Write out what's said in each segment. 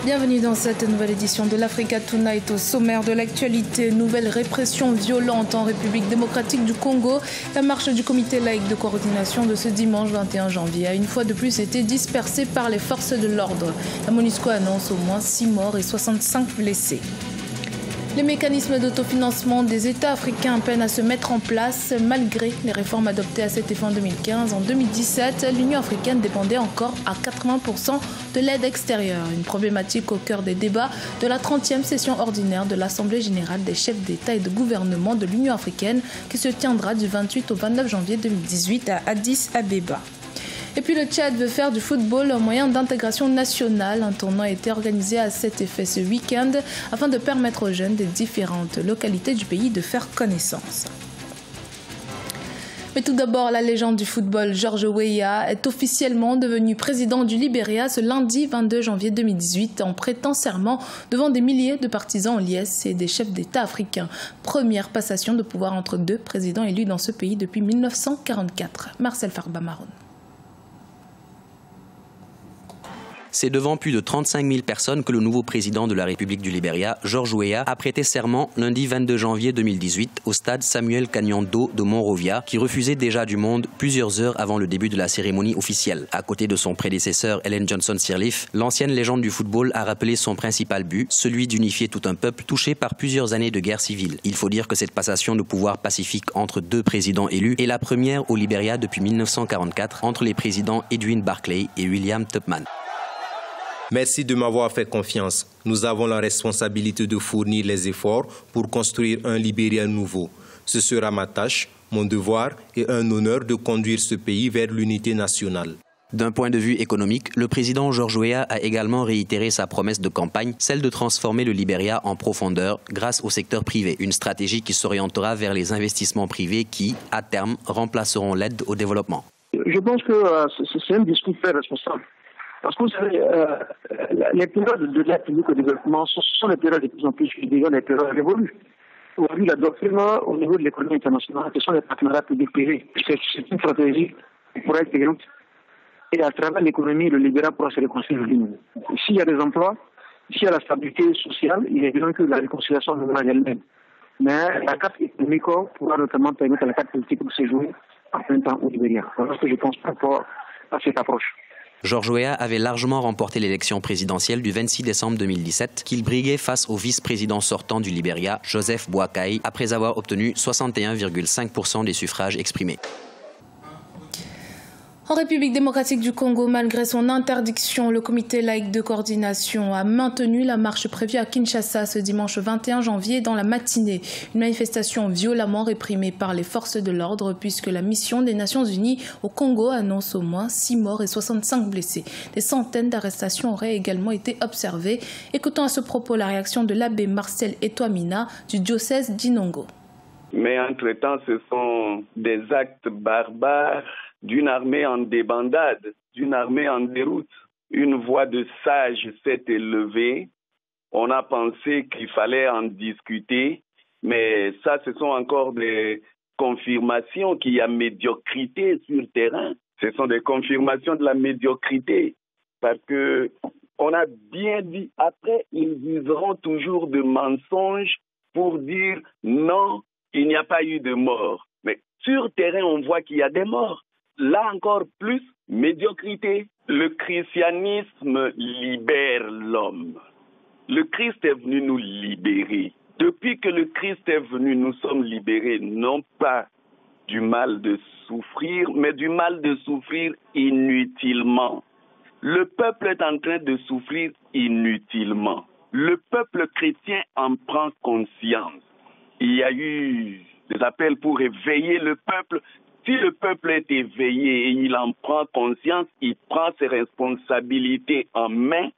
Bienvenue dans cette nouvelle édition de l'Africa Tonight. Au sommaire de l'actualité, nouvelle répression violente en République démocratique du Congo. La marche du comité laïque de coordination de ce dimanche 21 janvier a une fois de plus été dispersée par les forces de l'ordre. La MONUSCO annonce au moins 6 morts et 65 blessés. Les mécanismes d'autofinancement des États africains peinent à se mettre en place malgré les réformes adoptées à cet effet en 2015. En 2017, l'Union africaine dépendait encore à 80% de l'aide extérieure. Une problématique au cœur des débats de la 30e session ordinaire de l'Assemblée générale des chefs d'État et de gouvernement de l'Union africaine qui se tiendra du 28 au 29 janvier 2018 à Addis Abeba. Et puis le Tchad veut faire du football un moyen d'intégration nationale. Un tournoi a été organisé à cet effet ce week-end afin de permettre aux jeunes des différentes localités du pays de faire connaissance. Mais tout d'abord, la légende du football George Weah est officiellement devenu président du Libéria ce lundi 22 janvier 2018 en prêtant serment devant des milliers de partisans en liesse et des chefs d'État africains. Première passation de pouvoir entre deux présidents élus dans ce pays depuis 1944. Marcel Farba-Maroun. C'est devant plus de 35 000 personnes que le nouveau président de la République du Libéria, George Weah, a prêté serment lundi 22 janvier 2018 au stade Samuel Kanyando de Monrovia, qui refusait déjà du monde plusieurs heures avant le début de la cérémonie officielle. À côté de son prédécesseur Ellen Johnson Sirleaf, l'ancienne légende du football a rappelé son principal but, celui d'unifier tout un peuple touché par plusieurs années de guerre civile. Il faut dire que cette passation de pouvoir pacifique entre deux présidents élus est la première au Libéria depuis 1944 entre les présidents Edwin Barclay et William Tubman. Merci de m'avoir fait confiance. Nous avons la responsabilité de fournir les efforts pour construire un Libéria nouveau. Ce sera ma tâche, mon devoir et un honneur de conduire ce pays vers l'unité nationale. D'un point de vue économique, le président George Weah a également réitéré sa promesse de campagne, celle de transformer le Libéria en profondeur grâce au secteur privé. Une stratégie qui s'orientera vers les investissements privés qui, à terme, remplaceront l'aide au développement. Je pense que c'est un discours très responsable. Parce que vous savez, les périodes de l'aide publique au développement sont des périodes de plus en plus déjà des périodes révolues. Aujourd'hui, la doctrine au niveau de l'économie internationale, ce sont les partenariats publics-privés. C'est une stratégie qui pourrait être payante. Et à travers l'économie, le libéral pourra se réconcilier lui-même. S'il y a des emplois, s'il y a la stabilité sociale, il est évident que la réconciliation deviendra elle-même. Mais la carte économique pourra notamment permettre à la carte politique de se jouer en plein temps au Libéria. Voilà ce que je pense par rapport à cette approche. George Weah avait largement remporté l'élection présidentielle du 26 décembre 2017 qu'il briguait face au vice-président sortant du Libéria, Joseph Boakai, après avoir obtenu 61,5% des suffrages exprimés. En République démocratique du Congo, malgré son interdiction, le comité laïque de coordination a maintenu la marche prévue à Kinshasa ce dimanche 21 janvier dans la matinée. Une manifestation violemment réprimée par les forces de l'ordre puisque la mission des Nations Unies au Congo annonce au moins 6 morts et 65 blessés. Des centaines d'arrestations auraient également été observées. Écoutons à ce propos la réaction de l'abbé Marcel Etoamina du diocèse d'Inongo. Mais entre-temps, ce sont des actes barbares d'une armée en débandade, d'une armée en déroute. Une voix de sage s'est élevée. On a pensé qu'il fallait en discuter, mais ça, ce sont encore des confirmations qu'il y a médiocrité sur le terrain. Ce sont des confirmations de la médiocrité, parce que on a bien dit, après, ils useront toujours de mensonges pour dire non, il n'y a pas eu de mort. Mais sur le terrain, on voit qu'il y a des morts. Là encore plus, médiocrité. Le christianisme libère l'homme. Le Christ est venu nous libérer. Depuis que le Christ est venu, nous sommes libérés, non pas du mal de souffrir, mais du mal de souffrir inutilement. Le peuple est en train de souffrir inutilement. Le peuple chrétien en prend conscience. Il y a eu des appels pour éveiller le peuple. Si le peuple est éveillé et il en prend conscience, il prend ses responsabilités en main,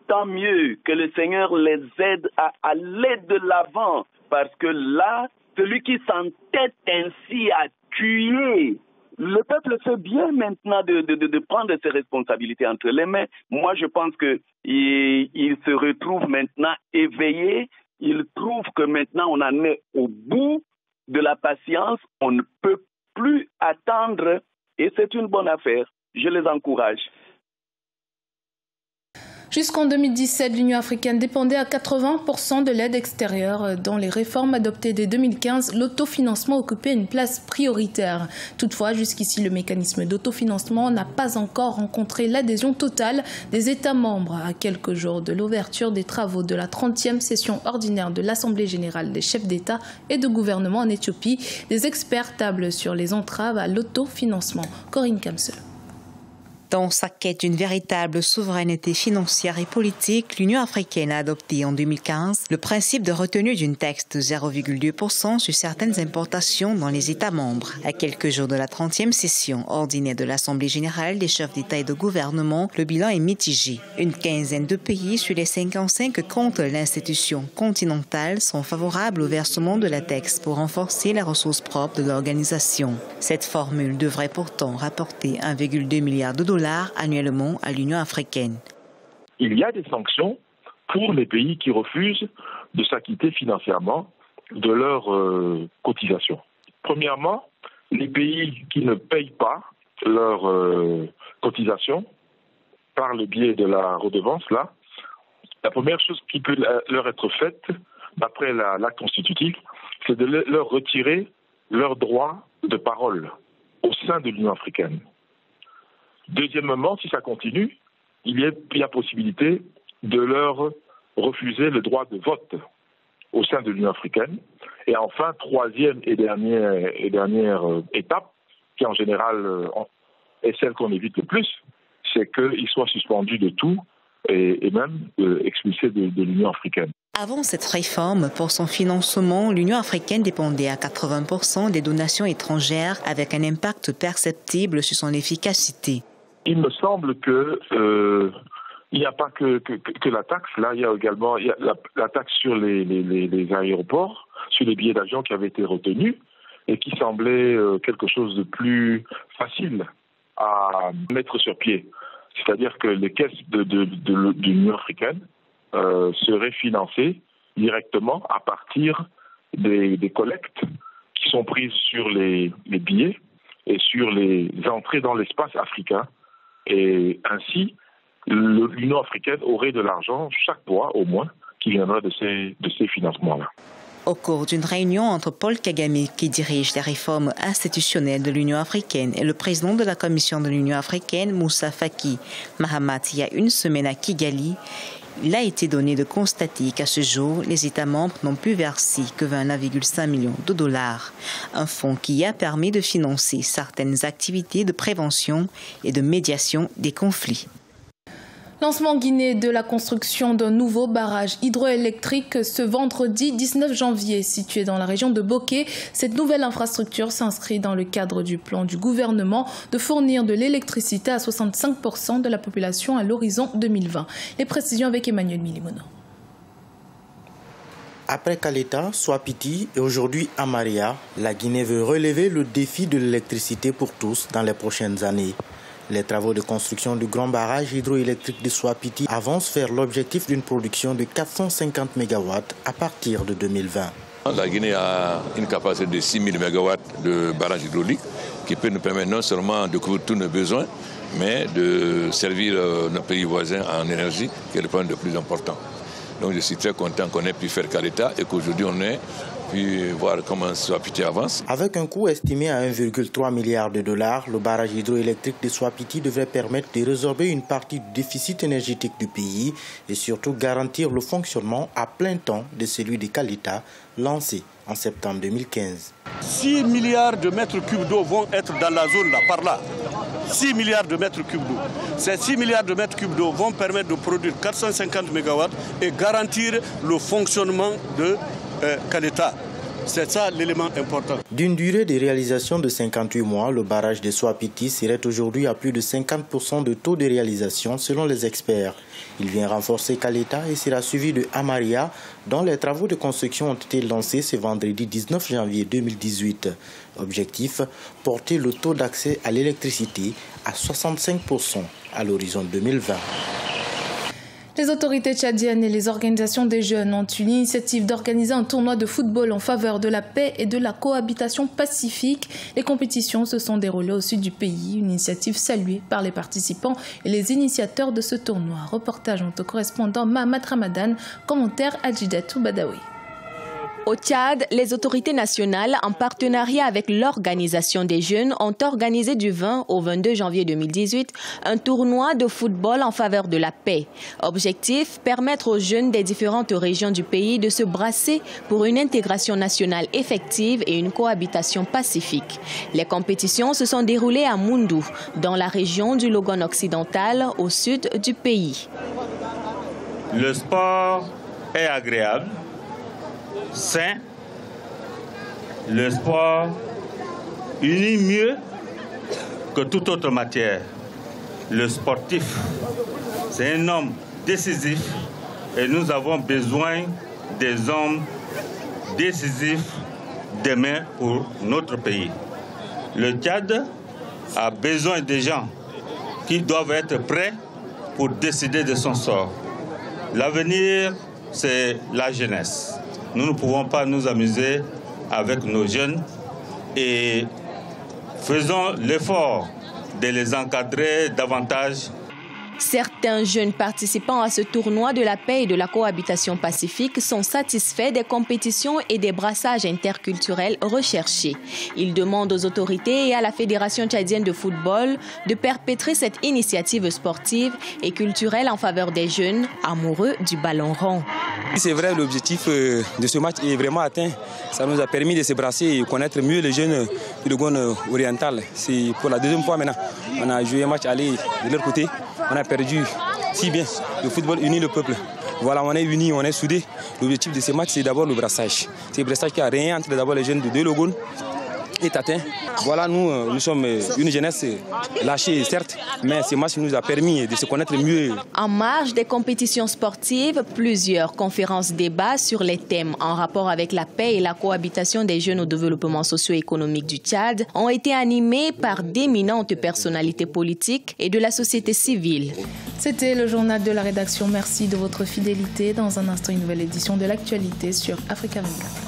tant mieux que le Seigneur les aide à aller de l'avant. Parce que là, celui qui s'entête ainsi à tuer, le peuple fait bien maintenant de prendre ses responsabilités entre les mains. Moi, je pense qu'il se retrouve maintenant éveillé. Il trouve que maintenant, on en est au bout de la patience. On ne peut plus attendre et c'est une bonne affaire. Je les encourage. Jusqu'en 2017, l'Union africaine dépendait à 80% de l'aide extérieure. Dans les réformes adoptées dès 2015, l'autofinancement occupait une place prioritaire. Toutefois, jusqu'ici, le mécanisme d'autofinancement n'a pas encore rencontré l'adhésion totale des États membres. À quelques jours de l'ouverture des travaux de la 30e session ordinaire de l'Assemblée générale des chefs d'État et de gouvernement en Éthiopie, des experts tablent sur les entraves à l'autofinancement. Corinne Kamsel. Dans sa quête d'une véritable souveraineté financière et politique, l'Union africaine a adopté en 2015 le principe de retenue d'une taxe de 0,2% sur certaines importations dans les États membres. À quelques jours de la 30e session ordinaire de l'Assemblée générale des chefs d'État et de gouvernement, le bilan est mitigé. Une quinzaine de pays sur les 55 que compte l'institution continentale sont favorables au versement de la taxe pour renforcer les ressources propres de l'organisation. Cette formule devrait pourtant rapporter 1,2 milliard de dollars annuellement à l'Union africaine. Il y a des sanctions pour les pays qui refusent de s'acquitter financièrement de leurs cotisations. Premièrement, les pays qui ne payent pas leurs cotisations par le biais de la redevance, la première chose qui peut leur être faite, d'après l'acte constitutif, c'est de leur retirer leur droit de parole au sein de l'Union africaine. Deuxièmement, si ça continue, il y a possibilité de leur refuser le droit de vote au sein de l'Union africaine. Et enfin, troisième et dernière étape, qui en général est celle qu'on évite le plus, c'est qu'ils soient suspendus de tout et même expulsés de l'Union africaine. Avant cette réforme, pour son financement, l'Union africaine dépendait à 80% des donations étrangères avec un impact perceptible sur son efficacité. Il me semble que il n'y a pas que la taxe. Là, il y a également la taxe sur les aéroports, sur les billets d'avion qui avait été retenue et qui semblait quelque chose de plus facile à mettre sur pied. C'est-à-dire que les caisses de l'Union africaine seraient financées directement à partir des collectes qui sont prises sur les billets et sur les entrées dans l'espace africain. Et ainsi, l'Union africaine aurait de l'argent chaque mois, au moins, qui viendra de ces financements-là. Au cours d'une réunion entre Paul Kagame, qui dirige les réformes institutionnelles de l'Union africaine, et le président de la Commission de l'Union africaine, Moussa Faki Mahamat, il y a une semaine à Kigali, il a été donné de constater qu'à ce jour, les États membres n'ont pu verser que 21,5 millions de dollars, un fonds qui a permis de financer certaines activités de prévention et de médiation des conflits. Lancement en Guinée de la construction d'un nouveau barrage hydroélectrique ce vendredi 19 janvier. Situé dans la région de Boké, cette nouvelle infrastructure s'inscrit dans le cadre du plan du gouvernement de fournir de l'électricité à 65% de la population à l'horizon 2020. Les précisions avec Emmanuel Milimono. Après Kaleta, Swapiti et aujourd'hui Amaria, la Guinée veut relever le défi de l'électricité pour tous dans les prochaines années. Les travaux de construction du grand barrage hydroélectrique de Swapiti avancent vers l'objectif d'une production de 450 MW à partir de 2020. La Guinée a une capacité de 6 000 MW de barrage hydraulique qui peut nous permettre non seulement de couvrir tous nos besoins, mais de servir nos pays voisins en énergie, qui est le problème le plus important. Donc je suis très content qu'on ait pu faire Kaleta et qu'aujourd'hui on ait pu voir comment Swapiti avance. Avec un coût estimé à 1,3 milliard de dollars, le barrage hydroélectrique de Swapiti devrait permettre de résorber une partie du déficit énergétique du pays et surtout garantir le fonctionnement à plein temps de celui de Kaleta, lancé en septembre 2015. 6 milliards de mètres cubes d'eau vont être dans la zone là, par là. 6 milliards de mètres cubes d'eau. Ces 6 milliards de mètres cubes d'eau vont permettre de produire 450 MW et garantir le fonctionnement de Kaleta. C'est ça l'élément important. D'une durée de réalisation de 58 mois, le barrage de Swapiti serait aujourd'hui à plus de 50% de taux de réalisation selon les experts. Il vient renforcer Kaleta et sera suivi de Amaria, dont les travaux de construction ont été lancés ce vendredi 19 janvier 2018. Objectif, porter le taux d'accès à l'électricité à 65% à l'horizon 2020. Les autorités tchadiennes et les organisations des jeunes ont une initiative d'organiser un tournoi de football en faveur de la paix et de la cohabitation pacifique. Les compétitions se sont déroulées au sud du pays, une initiative saluée par les participants et les initiateurs de ce tournoi. Reportage notre correspondant Mahamat Ramadan, commentaire Adjidatou Badawi. Au Tchad, les autorités nationales, en partenariat avec l'Organisation des jeunes, ont organisé du 20 au 22 janvier 2018 un tournoi de football en faveur de la paix. Objectif, permettre aux jeunes des différentes régions du pays de se brasser pour une intégration nationale effective et une cohabitation pacifique. Les compétitions se sont déroulées à Moundou, dans la région du Logone occidental, au sud du pays. Le sport est agréable, sain. Le sport unit mieux que toute autre matière. Le sportif, c'est un homme décisif et nous avons besoin des hommes décisifs demain pour notre pays. Le Tchad a besoin des gens qui doivent être prêts pour décider de son sort. L'avenir, c'est la jeunesse. Nous ne pouvons pas nous amuser avec nos jeunes et faisons l'effort de les encadrer davantage. Certains jeunes participants à ce tournoi de la paix et de la cohabitation pacifique sont satisfaits des compétitions et des brassages interculturels recherchés. Ils demandent aux autorités et à la Fédération tchadienne de football de perpétrer cette initiative sportive et culturelle en faveur des jeunes amoureux du ballon rond. C'est vrai, l'objectif de ce match est vraiment atteint. Ça nous a permis de se brasser et connaître mieux les jeunes du Logone oriental. C'est pour la deuxième fois maintenant. On a joué un match aller de leur côté. On a perdu si bien. Le football unit le peuple. Voilà, on est unis, on est soudés. L'objectif de ce match, c'est d'abord le brassage. C'est le brassage qui a rien entre d'abord les jeunes de deux Logones est atteint. Voilà, nous sommes une jeunesse lâchée, certes, mais ce match nous a permis de se connaître mieux. En marge des compétitions sportives, plusieurs conférences-débats sur les thèmes en rapport avec la paix et la cohabitation des jeunes au développement socio-économique du Tchad ont été animées par d'éminentes personnalités politiques et de la société civile. C'était le journal de la rédaction. Merci de votre fidélité. Dans un instant, une nouvelle édition de l'actualité sur Africa 24.